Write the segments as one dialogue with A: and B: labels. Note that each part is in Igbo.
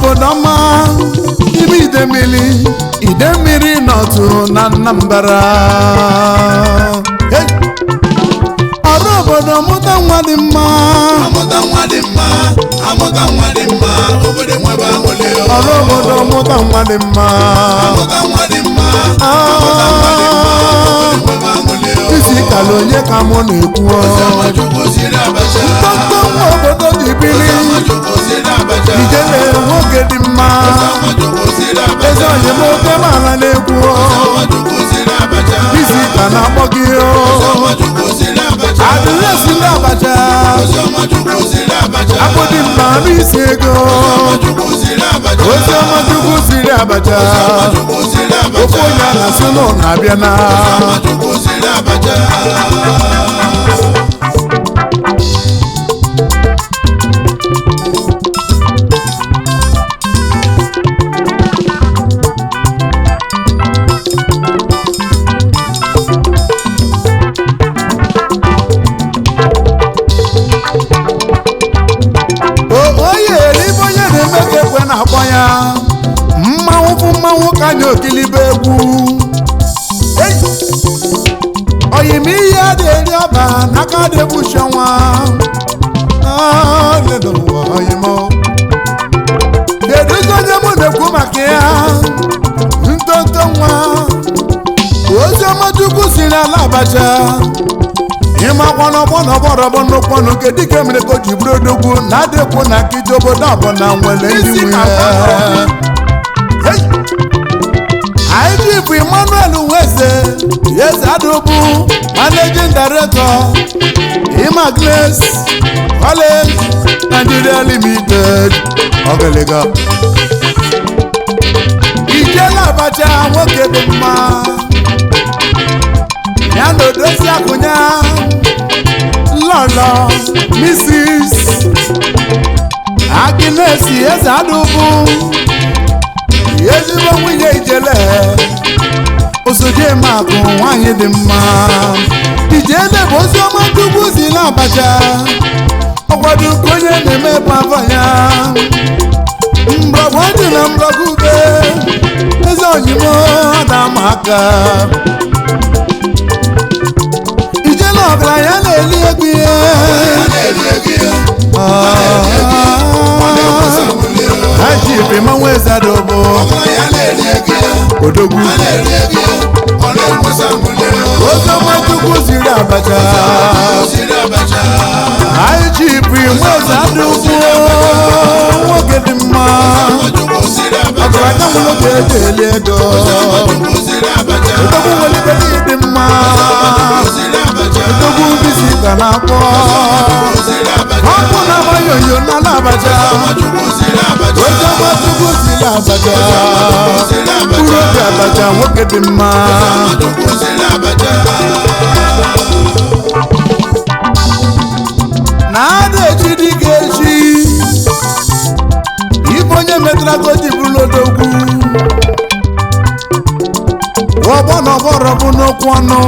A: obodo ọma ime Idemmiri n'otu na Anambra ọrụ obodo mụta nwa dị mma ọrụ obodo mụta nwa dị mma isi kala onye ka mụ na-ekwu mkpọmkpọ nwa obodo ji biri ijele nwoke dị mma eze onye m oke mala na-ekwu isi ka na-akpọ gị adịrịsị ndị Abacha akpụdị mma n'isi ego Oziọma Chukwu siri Abacha ofe onye a na-asị nọ na-abịa na na-akpọ ya mmanwụ ka anya okilibe egwu oyime ihe a na-eri ọba n'aka na-egbuchi ọnwa kedu onye mụ na-ekwu maka ya ntonto nwa Oziọma Chukwu siri ala Abacha ịmakwanọgbọnọgbọrọgbọ nnukwu nke dike mere ka o ji bụrụ odogwu na-adịkwu na nkịta obodo abụọ nwere ndị nwe IGP Emmanuel Nweze Adogbu Managing Director Imagles College Nigeria Limited Ogelega Ijele Abacha nwoke dị mma ya na Odozi Akụnya Lolo Mrs. Agnes Adogbu ezigbo nwunye Ijele Osojemakụ nwanyị dị mma Ijele bụ Oziọma Chukwu si na Abacha ọkwado ka onye na-eme pava ya mgbọgwụ dị na mgbọgwụ ube eze onyimo adamaka Ijele ọgaranya na-eli ego ihe IGP Emmanuel Adogbu odogwu Oziọma Chukwu siri Abacha IGP Emmanuel Adogbu nwoke dị mma ọgaranya nwụrụ ga-eji eli ego odogwu welibeli dị mma odogwu bisi ka na-akpọ ọkụ na-amaghị onyo n'ala Abacha Oziọma Chukwu siri Abacha mkpụrụ obi Abacha nwoke dị mma na-ada echi dịka echi ife onye metara ka o ji bụrụ odogwu ọgbọnọgbọrọ bụ n'okwu ọnụ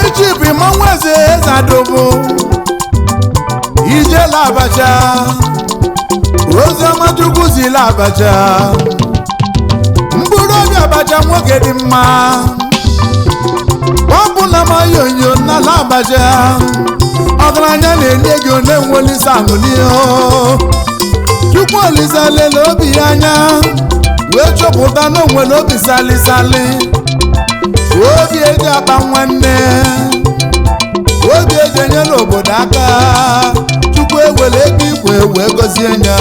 A: IGP Emmanuel Adogbu Ijele Abacha Oziọma Chukwu siri Abacha mkpụrụ obi Abacha nwoke dị mma ọ bụ na mayonyo n'ala Abacha ọgaranya na-enye gị one nwelisa aṅụli Chukwu olisa lele obi ya anya wee chọpụta na onwere obi salisali obi eji akpa nwanne obi eji enyela obodo aka Chukwu ewere ego ikwe wee gọzie ya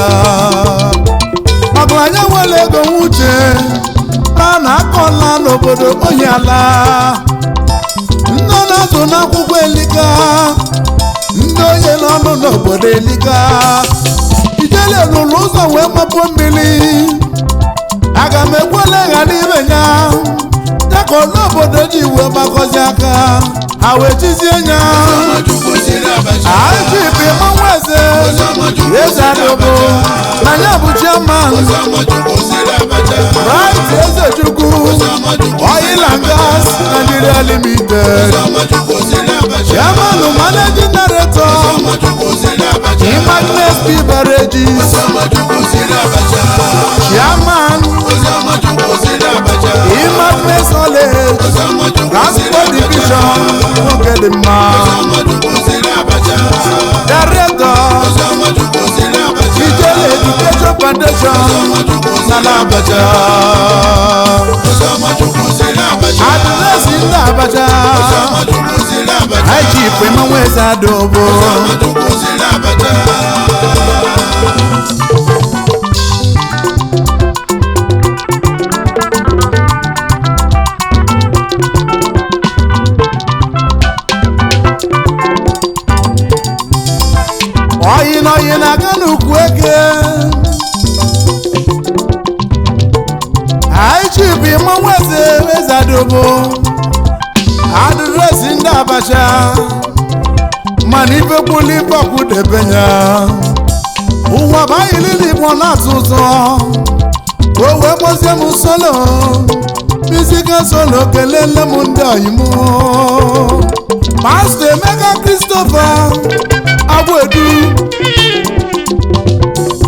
A: ọgaranya nwere ego nwuche na akọla n'obodo onye ala ndị na-azụ n'akwụkwọ elika ndị onye n'ọnụ n'obodo elika Ijele lụrụ ụzọ wee mapụ mmiri aga m ekwele ghara ibe ya dịka ọnụ obodo ji wee gbakọzi aka ha wee chizie ya IGP Emmanuel Adogbu na ya bụ chairman Right Ezechukwu Oil and Gas Nigeria Limited chairman Managing Director Imagles beverages chairman Imagnes Ole Transport Division Ogedema Director Ijele Education Foundation Nalabaja Address Nalabaja IG Prima Weza Dobo Oyin aganu kweke IGP Weza Dobo Address Nalabaja Manipe kulipa kudebenya Uwa bayili lipo na tuzo Owe mose musolo Misika solo kelele munda imu Pastor Mega Christopher Agwedu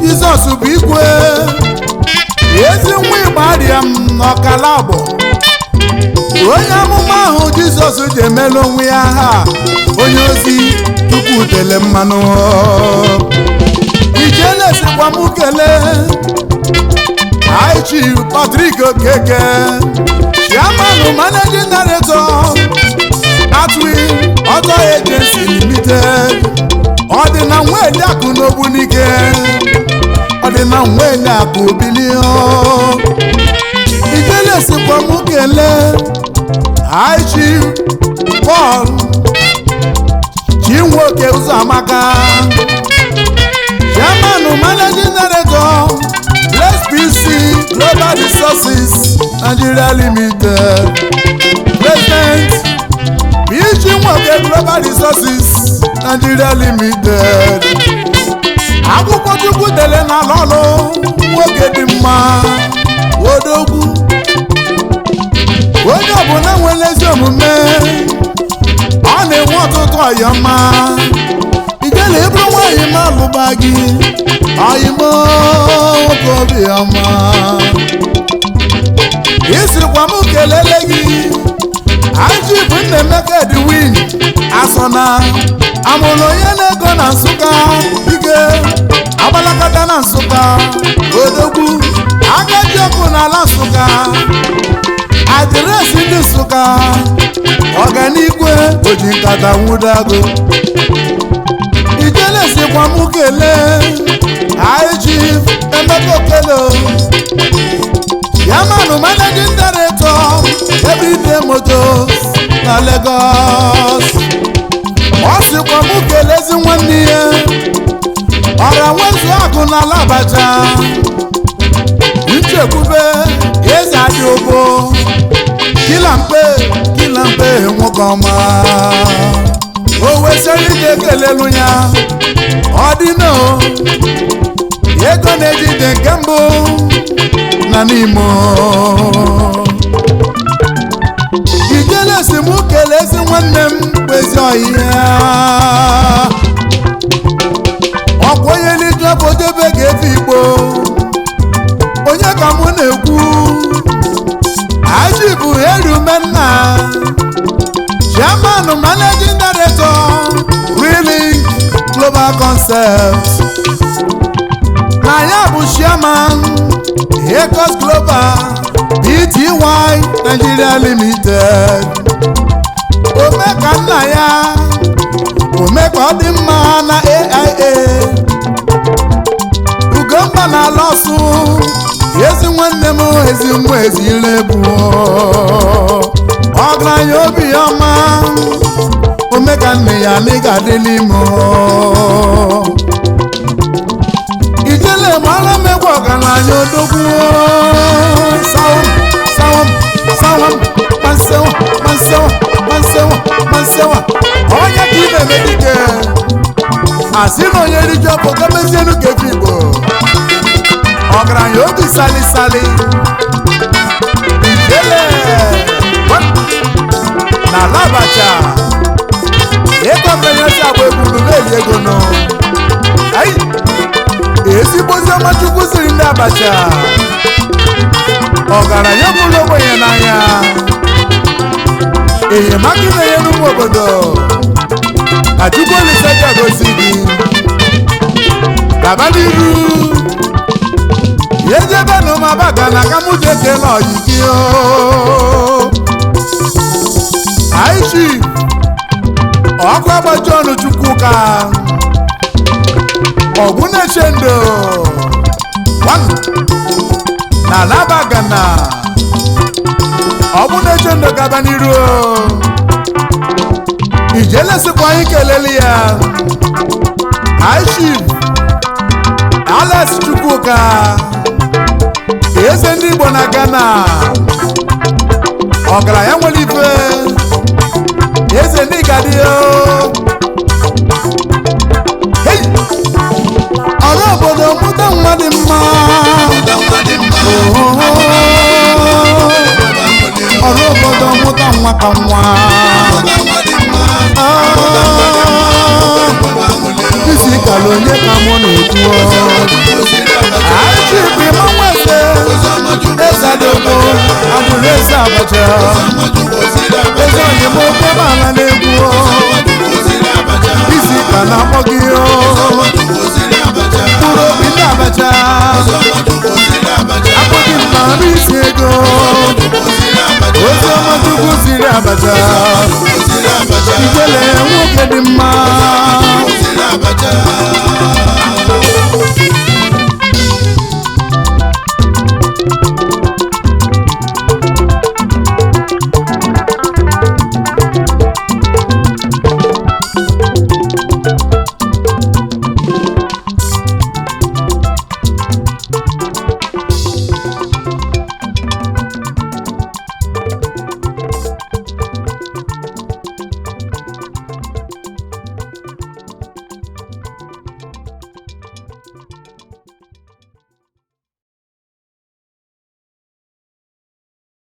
A: Jesus ubikwe Yezi mwi Mariam Nokalabo Onye amụma ahụ Jizọs ji emelu onwe ya ha onye ozi Chukwu tele mmanụ Ijele sikwa m kele Aichi Patrick Okeke Chairman Managing Director Atwin Auto Agency Limited Ọdịna nwele akụ n'Ogbunike Ọdịna nwele akụ Bilio Ijele sikwa m kele Aichi Paul Chinwoke Uzamaka Chairman Managing Director SPC Global Resources Nigeria Limited President Chinwoke Global Resources Nigeria Limited Akwụkwọ Chukwu dele na lọlụ nwoke dị mma odogwu onye ọbụla nwere ezi omume ọ na-enwe ọtụtụ ọyọma Ijele ịbụrụ nwaanyị ma lụba gị ọyịmo nwoke obiọma isirikwa m kelele gị Aji bụ Nnemeka Edwin Asọna amụrụ onye na-ego na Nsụka ike agbalakata na Nsụka odogwu agaji ọkụ n'ala Nsụka adịresị ndị Nsụka ọganigwe oji nkata nwụdago Ijele sikwa m kelee Aji Emeka Okelo Chairman Managing Director Everyday Motors na Lagos Ọ sịkwa m kelezi nwanne ya ọra nwezu akụ na Alabaja Nchekwube eze adị obo Kilampe nwoke ọma o wesịrị ije kelelu ya ọ dịno ego na-ejide nke mbụ na n'Imo Ijele si m kelezi nwanne m kwezi ọhịa ọkwa onye lijọpụtebe ga-efe Igbo onye ka mụ na-ekwu Aji bụ Erumenna Chairman Managing Director Really Global Concepts na ya bụ Chairman Ecos Global Pty Nigeria Limited Omeka nna ya Omeka ọ dị mma na AIA Ugomba na Alọsụ ezi nwanne m ezi nwa ezi ilebu ọgaranya obiọma Omeka nne ya n'ịga adịla imo Ijele mara megwu ọgaranya odogwu sawam mansewa onye ka ibe medike asị na onye rijọpụ gamezienu kefe Igbo ọgaranya obi sali Ijele na Alabaja ego mmenyesi agba ebulu na-eli ego nọ n'obodo Achukwu Olise ga-agosi gị gaba n'iru ejebe n'ụmụabaga na kamujeke n'ọyị gị aichi ọkụ agbaji ọnụ Chukwuka ọgwụ na-eche ndo na Alabagana ọgwụ na-eche ndo gaba n'iru ijelesikwa anyị kelele ya aichi Alex Chukwuka eze ndị Igbo na Ghana ọgaranya nwere ife eze ndị Igadi